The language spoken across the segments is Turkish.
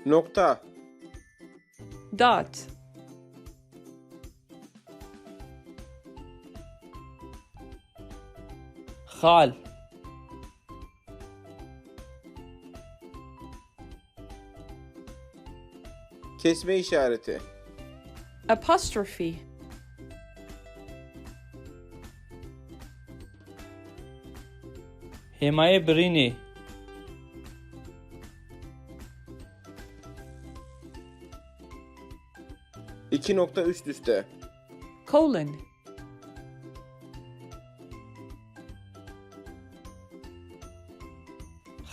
Nokta. Dot. Xal. Kesme işareti. Apostrophe. Hêmayê birînê. İki nokta üst üste. Colon.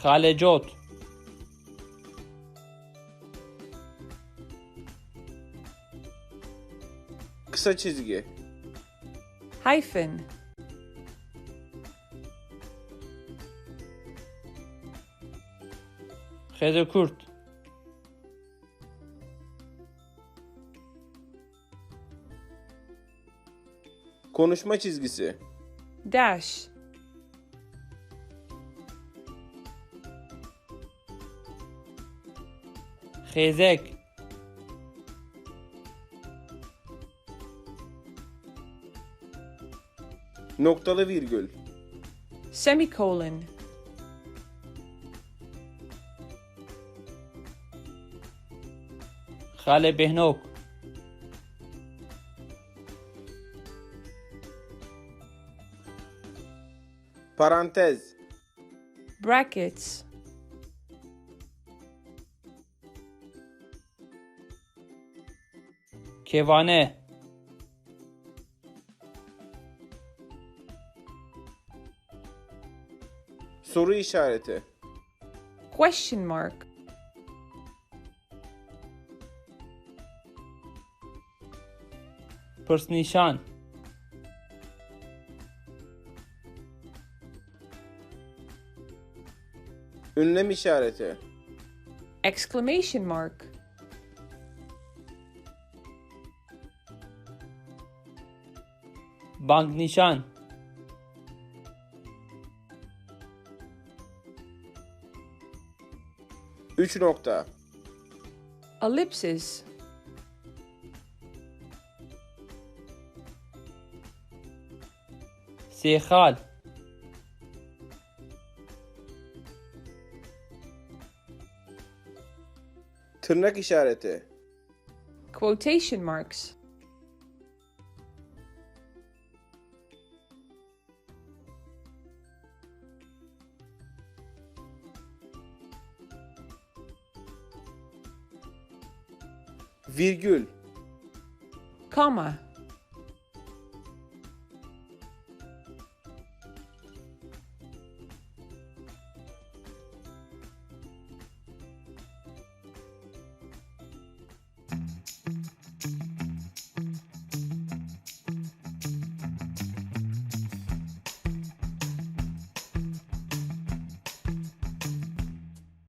Xalecot. Kısa çizgi. Hyphen. Xêzekurt. Konuşma çizgisi. Dash. Xêzek. Noktalı virgül. Semicolon. Xalebêhnok. Parantez. Brackets. Kevane. Soru işareti. Question mark. Pirsnîşan. Ünlem işareti. Exclamation mark. Bangnîşan. Üç nokta. Ellipses. Sêxal. Tırnak işareti. Quotation marks. Virgül. Comma.